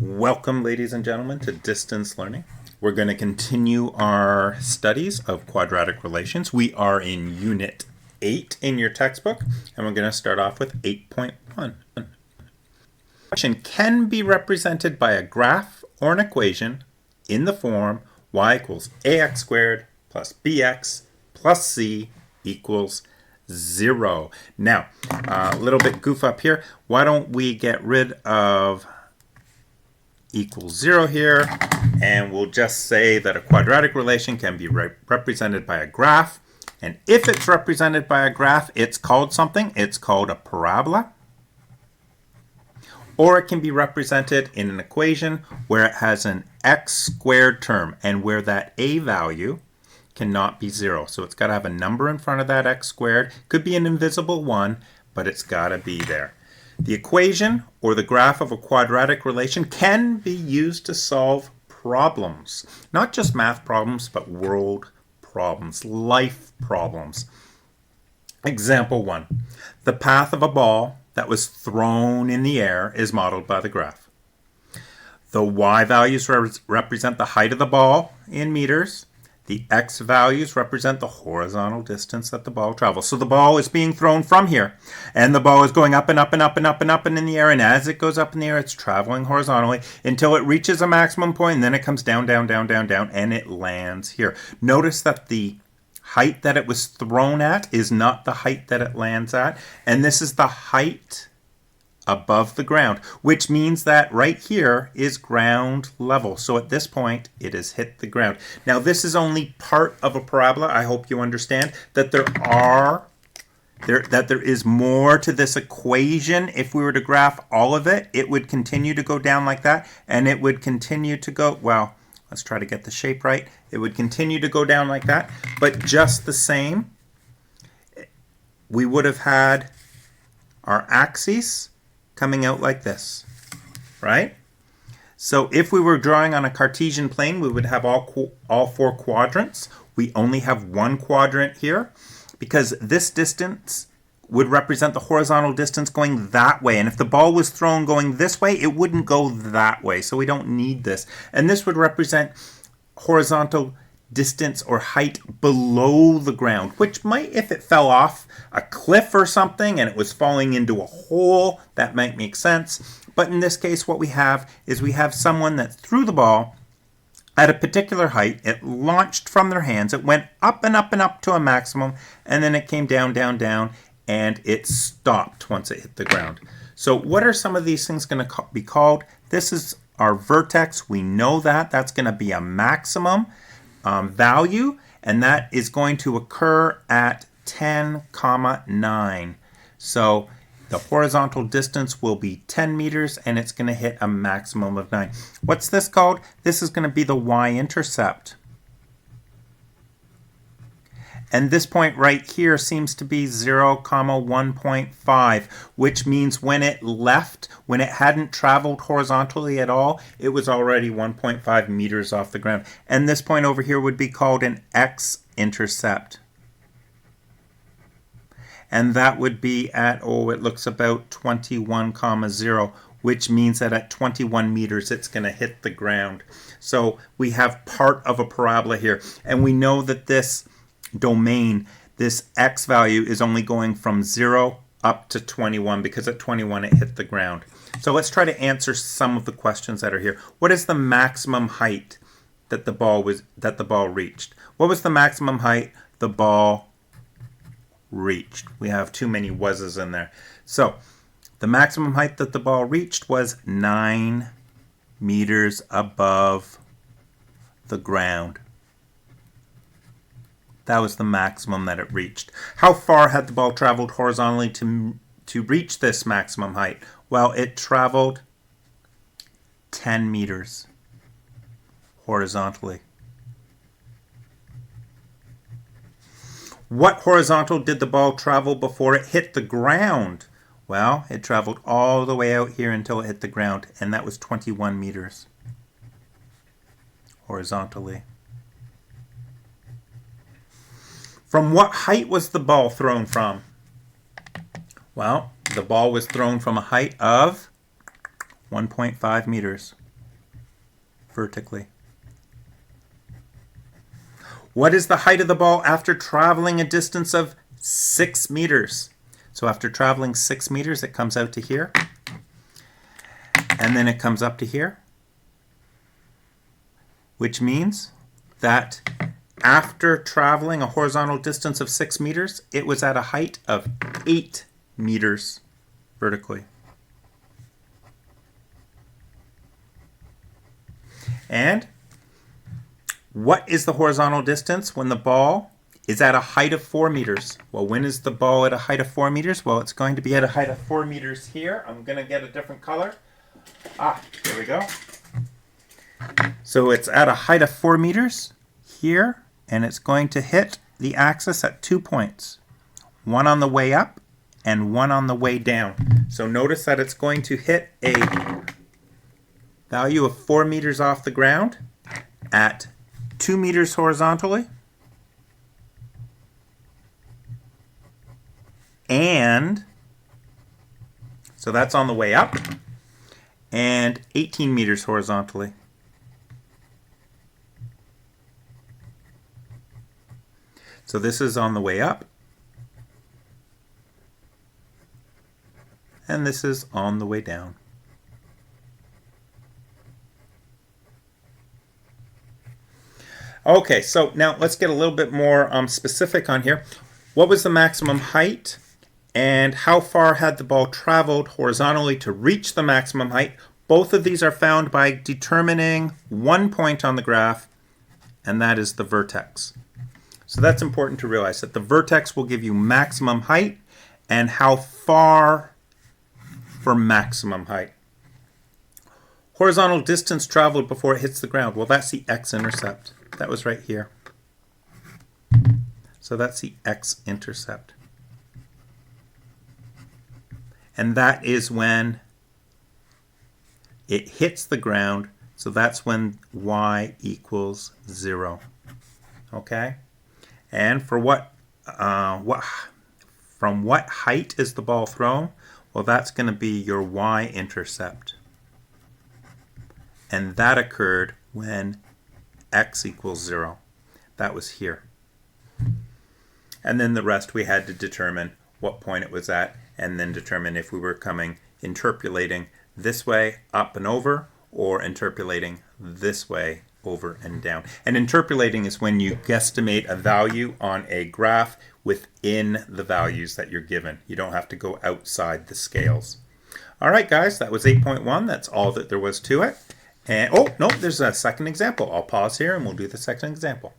Welcome, ladies and gentlemen, to Distance Learning. We're going to continue our studies of quadratic relations. We are in Unit 8 in your textbook, and we're going to start off with 8.1. Question can be represented by a graph or an equation in the form y equals ax squared plus bx plus c equals 0. Now, a little bit goof up here. Why don't we get rid of equals 0 here, and we'll just say that a quadratic relation can be represented by a graph. And if it's represented by a graph, it's called something. It's called a parabola. Or it can be represented in an equation where it has an x squared term and where that a value cannot be 0. So it's got to have a number in front of that x squared. Could be an invisible 1, but it's got to be there. The equation or the graph of a quadratic relation can be used to solve problems. Not just math problems, but world problems, life problems. Example 1. The path of a ball that was thrown in the air is modeled by the graph. The y values represent the height of the ball in meters. The x values represent the horizontal distance that the ball travels. So the ball is being thrown from here, and the ball is going up and up and up and up and up and in the air, and as it goes up in the air, it's traveling horizontally until it reaches a maximum point, and then it comes down, down, down, down, down, and it lands here. Notice that the height that it was thrown at is not the height that it lands at, and this is the height above the ground, which means that right here is ground level. So at this point, it has hit the ground. Now, this is only part of a parabola. I hope you understand that there is more to this equation. If we were to graph all of it, it would continue to go down like that, and it would continue to go, well, let's try to get the shape right. It would continue to go down like that, but just the same, we would have had our axes coming out like this, right? So if we were drawing on a Cartesian plane, we would have all four quadrants. We only have one quadrant here because this distance would represent the horizontal distance going that way. And if the ball was thrown going this way, it wouldn't go that way. So we don't need this. And this would represent horizontal distance or height below the ground, which might, if it fell off a cliff or something and it was falling into a hole, that might make sense. But in this case, what we have is we have someone that threw the ball at a particular height. It launched from their hands. It went up and up and up to a maximum, and then it came down, down, down, and it stopped once it hit the ground. So what are some of these things going to be called? This is our vertex. We know that. That's going to be a maximum value, and that is going to occur at 10, 9. So the horizontal distance will be 10 meters, and it's going to hit a maximum of 9. What's this called? This is going to be the y-intercept. And this point right here seems to be 0, 1.5, which means when it left, when it hadn't traveled horizontally at all, it was already 1.5 meters off the ground. And this point over here would be called an x-intercept. And that would be at, it looks about 21, 0, which means that at 21 meters, it's going to hit the ground. So we have part of a parabola here. And we know that this domain, this x value is only going from 0 up to 21 because at 21 it hit the ground. So let's try to answer some of the questions that are here. What is the maximum height that the ball reached? What was the maximum height the ball reached? We have too many was's in there. So the maximum height that the ball reached was 9 meters above the ground. That was the maximum that it reached. How far had the ball traveled horizontally to reach this maximum height? Well, it traveled 10 meters horizontally. What horizontal did the ball travel before it hit the ground? Well, it traveled all the way out here until it hit the ground, and that was 21 meters horizontally. From what height was the ball thrown from? Well, the ball was thrown from a height of 1.5 meters. vertically. What is the height of the ball after traveling a distance of 6 meters? So after traveling 6 meters, it comes out to here. And then it comes up to here. Which means that after traveling a horizontal distance of 6 meters, it was at a height of 8 meters vertically. And what is the horizontal distance when the ball is at a height of 4 meters? Well, when is the ball at a height of 4 meters? Well, it's going to be at a height of 4 meters here. I'm going to get a different color. Here we go. So it's at a height of 4 meters here, and it's going to hit the axis at 2 points. One on the way up and one on the way down. So notice that it's going to hit a value of 4 meters off the ground at 2 meters horizontally and so that's on the way up, and 18 meters horizontally. So this is on the way up and this is on the way down. Okay, so now let's get a little bit more specific on here. What was the maximum height and how far had the ball traveled horizontally to reach the maximum height? Both of these are found by determining one point on the graph, and that is the vertex. So that's important to realize, that the vertex will give you maximum height and how far for maximum height. Horizontal distance traveled before it hits the ground. Well, that's the x-intercept. That was right here. So that's the x-intercept. And that is when it hits the ground. So that's when y equals 0. Okay? And for from what height is the ball thrown? Well, that's going to be your y-intercept. And that occurred when x equals 0. That was here. And then the rest we had to determine what point it was at, and then determine if we were interpolating this way up and over, or interpolating this way over and down. And interpolating is when you guesstimate a value on a graph within the values that you're given. You don't have to go outside the scales. All right, guys, that was 8.1. That's all that there was to it. And oh, no, there's a second example. I'll pause here and we'll do the second example.